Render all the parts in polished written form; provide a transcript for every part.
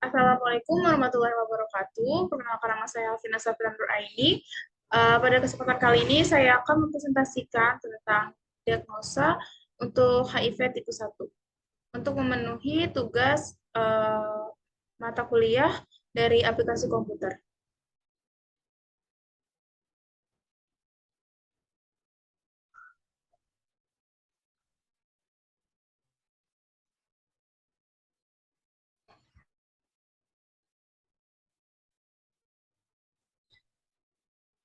Assalamualaikum warahmatullahi wabarakatuh. Perkenalkan nama saya Alvina Safran Nuraini. Pada kesempatan kali ini saya akan mempresentasikan tentang diagnosa untuk HIV tipe 1 untuk memenuhi tugas mata kuliah dari aplikasi komputer.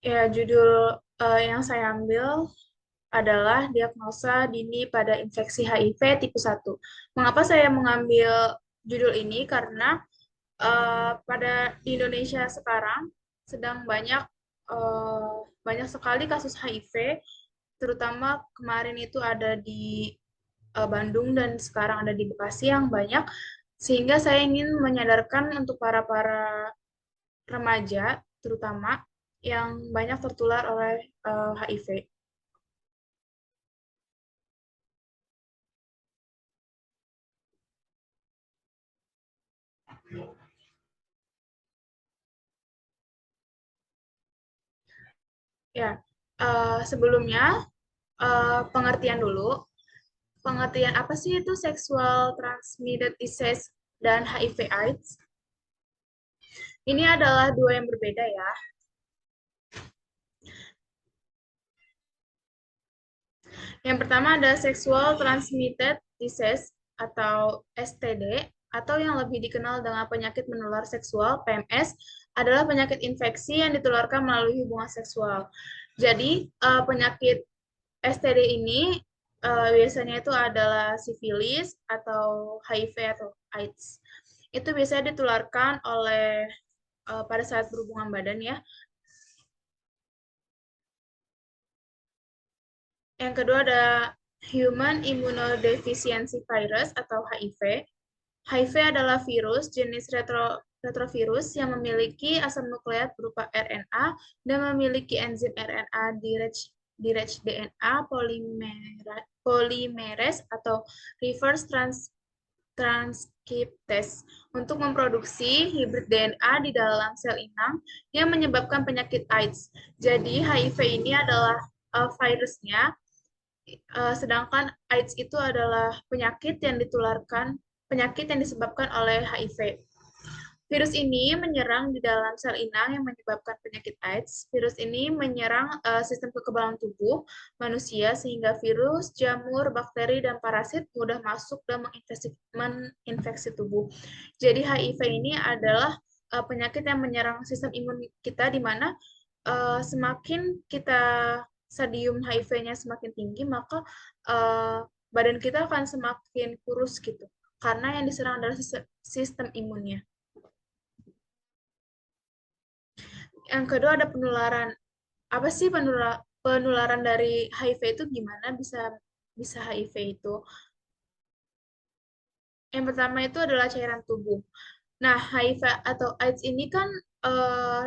Ya, judul yang saya ambil adalah diagnosa dini pada infeksi HIV tipe 1. Mengapa saya mengambil judul ini? Karena pada di Indonesia sekarang sedang eh, banyak sekali kasus HIV, terutama kemarin itu ada di Bandung dan sekarang ada di Bekasi yang banyak, sehingga saya ingin menyadarkan untuk para remaja terutama yang banyak tertular oleh HIV. Ya, sebelumnya pengertian dulu. Pengertian apa sih itu sexual transmitted disease dan HIV/AIDS? Ini adalah dua yang berbeda ya. Yang pertama ada sexual transmitted disease atau STD atau yang lebih dikenal dengan penyakit menular seksual (PMS) adalah penyakit infeksi yang ditularkan melalui hubungan seksual. Jadi penyakit STD ini biasanya itu adalah sifilis atau HIV atau AIDS. Itu biasanya ditularkan oleh pada saat berhubungan badan ya. Yang kedua ada Human Immunodeficiency Virus atau HIV. HIV adalah virus jenis retrovirus yang memiliki asam nukleat berupa RNA dan memiliki enzim RNA direct DNA polymerase atau reverse transcriptase untuk memproduksi hibrid DNA di dalam sel inang yang menyebabkan penyakit AIDS. Jadi HIV ini adalah virusnya, sedangkan AIDS itu adalah penyakit yang disebabkan oleh HIV. Virus ini menyerang di dalam sel inang yang menyebabkan penyakit AIDS. Virus ini menyerang sistem kekebalan tubuh manusia sehingga virus, jamur, bakteri, dan parasit mudah masuk dan menginfeksi tubuh. Jadi HIV ini adalah penyakit yang menyerang sistem imun kita di mana semakin kita stadium HIV-nya semakin tinggi, maka badan kita akan semakin kurus gitu. Karena yang diserang adalah sistem imunnya. Yang kedua ada penularan. Apa sih penularan dari HIV itu gimana bisa bisa HIV itu? Yang pertama itu adalah cairan tubuh. Nah, HIV atau AIDS ini kan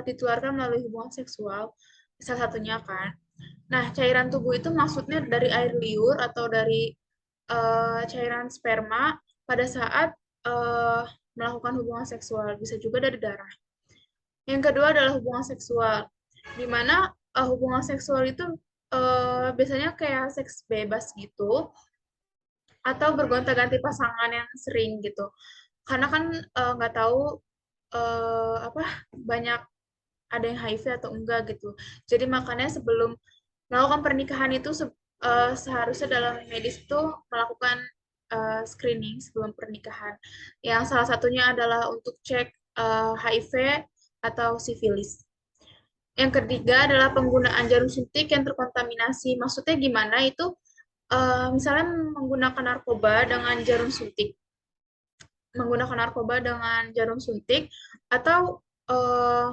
ditularkan melalui hubungan seksual, salah satunya kan. Nah, cairan tubuh itu maksudnya dari air liur atau dari cairan sperma pada saat melakukan hubungan seksual, bisa juga dari darah. Yang kedua adalah hubungan seksual, di mana hubungan seksual itu biasanya kayak seks bebas gitu, atau bergonta-ganti pasangan yang sering gitu. Karena kan nggak tahu apa banyak ada yang HIV atau enggak gitu. Jadi makanya sebelum melakukan pernikahan itu seharusnya dalam medis itu melakukan screening sebelum pernikahan. Yang salah satunya adalah untuk cek HIV atau sifilis. Yang ketiga adalah penggunaan jarum suntik yang terkontaminasi. Maksudnya gimana itu? Misalnya menggunakan narkoba dengan jarum suntik, atau uh,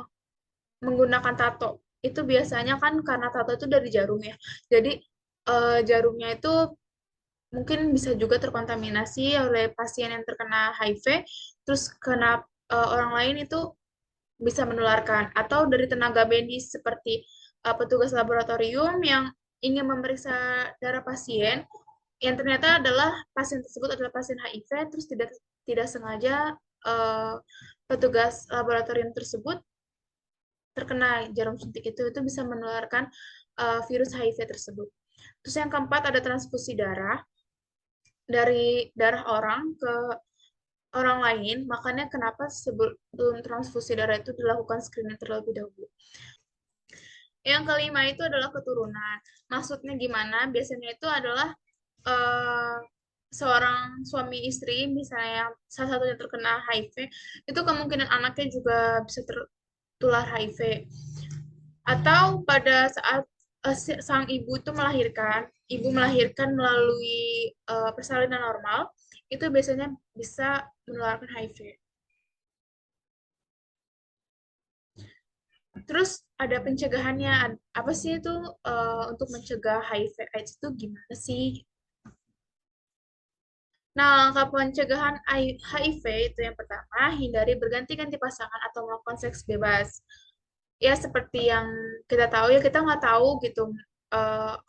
menggunakan tato. Itu biasanya kan karena tato itu dari jarum ya. Jadi jarumnya itu mungkin bisa juga terkontaminasi oleh pasien yang terkena HIV, terus kena orang lain itu bisa menularkan. Atau dari tenaga medis seperti petugas laboratorium yang ingin memeriksa darah pasien, yang ternyata adalah pasien tersebut adalah pasien HIV, terus tidak tidak sengaja eh, petugas laboratorium tersebut terkena jarum suntik itu bisa menularkan virus HIV tersebut. Terus yang keempat ada transfusi darah dari darah orang ke orang lain, makanya kenapa sebelum transfusi darah itu dilakukan screening terlebih dahulu. Yang kelima itu adalah keturunan. Maksudnya gimana? Biasanya itu adalah eh, seorang suami istri, misalnya salah satunya terkena HIV, itu kemungkinan anaknya juga bisa tertular HIV. Atau pada saat sang ibu itu melahirkan, ibu melahirkan melalui persalinan normal, itu biasanya bisa menularkan HIV. Terus ada pencegahannya. Apa sih itu untuk mencegah HIV/AIDS itu gimana sih? Nah, langkah pencegahan HIV itu yang pertama, hindari berganti-ganti pasangan atau melakukan seks bebas. Ya, seperti yang kita tahu ya, kita nggak tahu gitu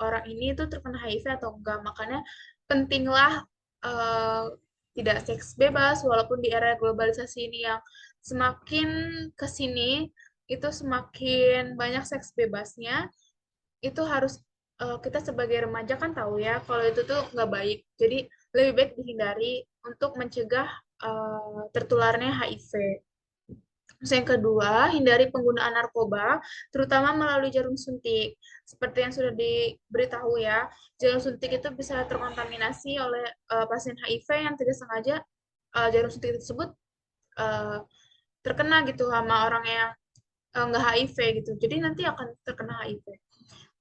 orang ini tuh terkena HIV atau enggak. Makanya pentinglah eh, tidak seks bebas, walaupun di era globalisasi ini yang semakin ke sini, itu semakin banyak seks bebasnya, itu harus kita sebagai remaja kan tahu ya kalau itu tuh nggak baik. Jadi lebih baik dihindari untuk mencegah tertularnya HIV. Terus yang kedua, hindari penggunaan narkoba, terutama melalui jarum suntik. Seperti yang sudah diberitahu ya, jarum suntik itu bisa terkontaminasi oleh pasien HIV yang tidak sengaja jarum suntik tersebut eh, terkena gitu sama orang yang nggak HIV gitu. Jadi nanti akan terkena HIV.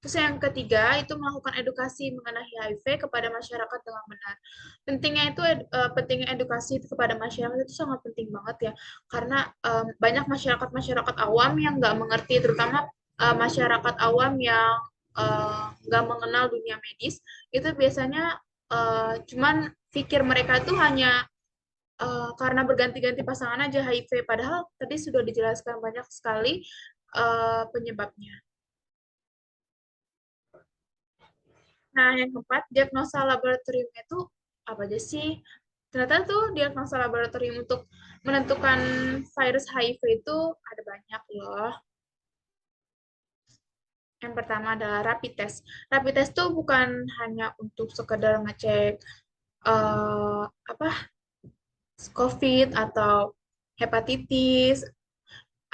Terus yang ketiga itu melakukan edukasi mengenai HIV kepada masyarakat dengan benar. Pentingnya edukasi itu kepada masyarakat itu sangat penting banget ya, karena banyak masyarakat awam yang nggak mengerti, terutama masyarakat awam yang nggak mengenal dunia medis, itu biasanya cuman pikir mereka itu hanya karena berganti-ganti pasangan aja HIV, padahal tadi sudah dijelaskan banyak sekali penyebabnya. Nah, yang keempat, diagnosa laboratoriumnya itu apa aja sih? Ternyata tuh diagnosa laboratorium untuk menentukan virus HIV itu ada banyak loh. Yang pertama adalah rapid test. Rapid test tuh bukan hanya untuk sekedar ngecek apa COVID atau hepatitis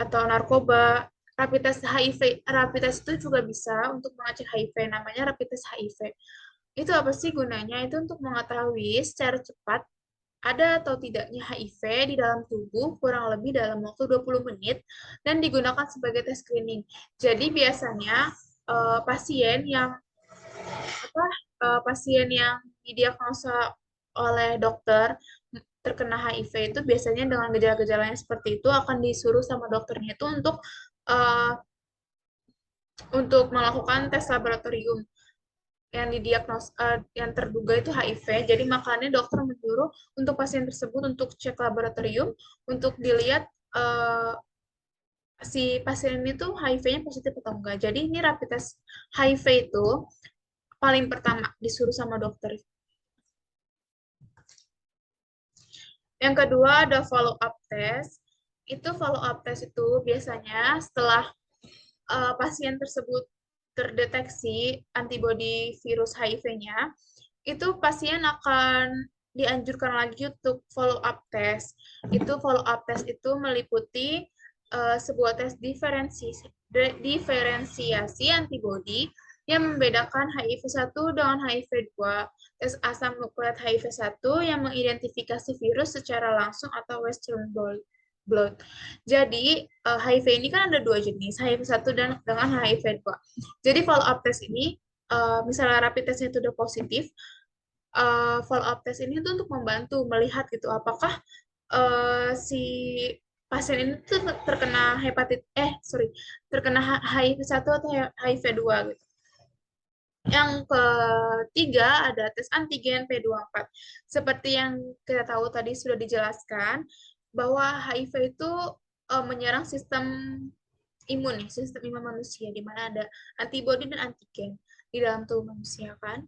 atau narkoba. Rapid test itu juga bisa untuk mengecek HIV, namanya rapid test HIV. Itu apa sih gunanya? Itu untuk mengetahui secara cepat ada atau tidaknya HIV di dalam tubuh kurang lebih dalam waktu 20 menit dan digunakan sebagai tes screening. Jadi biasanya pasien yang pasien yang didiagnosa oleh dokter terkena HIV itu biasanya dengan gejala-gejala yang seperti itu akan disuruh sama dokternya itu uh, untuk melakukan tes laboratorium yang yang terduga itu HIV. Jadi makanya dokter menyuruh untuk pasien tersebut untuk cek laboratorium untuk dilihat si pasien ini tuh HIV-nya positif atau enggak. Jadi ini rapid test HIV itu paling pertama disuruh sama dokter. Yang kedua ada follow up test. Itu follow up test itu biasanya setelah pasien tersebut terdeteksi antibodi virus HIV-nya, itu pasien akan dianjurkan lagi untuk follow up test. Itu follow up test itu meliputi sebuah tes diferensiasi antibodi yang membedakan HIV-1 dengan HIV-2, tes asam nukleat HIV-1 yang mengidentifikasi virus secara langsung atau Western blot. Jadi HIV ini kan ada dua jenis, HIV-1 dan dengan HIV-2. Jadi follow up test ini, misalnya rapid testnya itu udah positif, follow up test ini tuh untuk membantu melihat gitu apakah si pasien ini tuh terkena HIV-1 atau HIV-2 gitu. Yang ketiga ada tes antigen P24. Seperti yang kita tahu tadi sudah dijelaskan bahwa HIV itu menyerang sistem imun nih, sistem imun manusia di mana ada antibodi dan antigen di dalam tubuh manusia kan.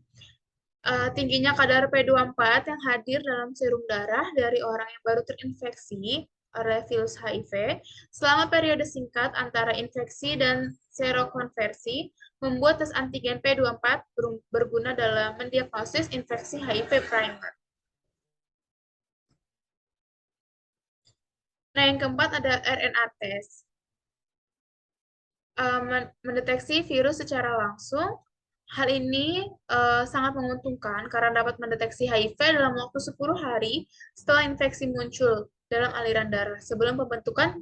Tingginya kadar P24 yang hadir dalam serum darah dari orang yang baru terinfeksi oleh virus HIV selama periode singkat antara infeksi dan serokonversi membuat tes antigen P24 berguna dalam mendiagnosis infeksi HIV primer. Nah, yang keempat ada RNA test. Mendeteksi virus secara langsung. Hal ini sangat menguntungkan karena dapat mendeteksi HIV dalam waktu 10 hari setelah infeksi muncul dalam aliran darah sebelum pembentukan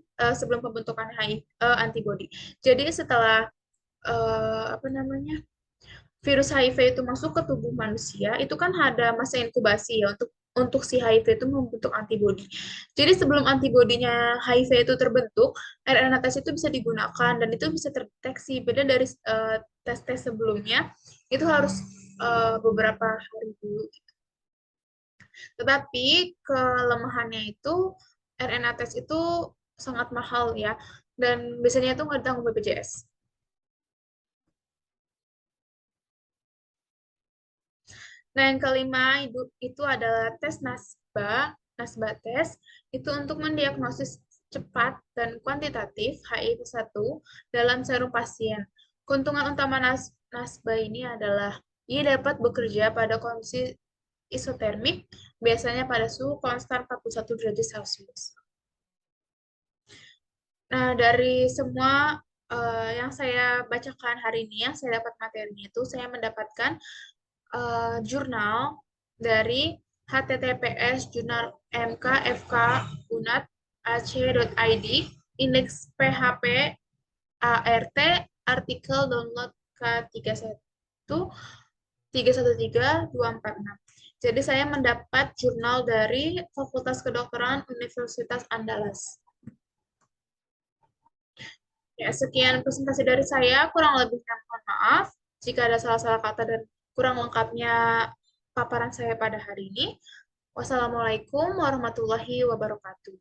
antibody. Jadi setelah apa namanya virus HIV itu masuk ke tubuh manusia, itu kan ada masa inkubasi ya untuk si HIV itu membentuk antibodi. Jadi sebelum antibodinya HIV itu terbentuk, RNA tes itu bisa digunakan dan itu bisa terdeteksi. Beda dari tes-tes sebelumnya, itu harus beberapa hari dulu. Tetapi kelemahannya itu RNA tes itu sangat mahal ya, dan biasanya itu nggak ditanggung BPJS. Nah, yang kelima itu adalah tes NASBA. NASBA tes itu untuk mendiagnosis cepat dan kuantitatif HIV-1 dalam serum pasien. Keuntungan utama NASBA ini adalah ia dapat bekerja pada kondisi isotermik, biasanya pada suhu konstan 41 derajat Celcius. Nah, dari semua yang saya bacakan hari ini, yang saya dapat materinya itu, saya mendapatkan jurnal dari https jurnal mkfk.unat.ac.id indeks php art artikel download K31 313246. Jadi saya mendapat jurnal dari Fakultas Kedokteran Universitas Andalas. Ya, sekian presentasi dari saya. Kurang lebihnya mohon maaf jika ada salah-salah kata dan kurang lengkapnya paparan saya pada hari ini. Wassalamualaikum warahmatullahi wabarakatuh.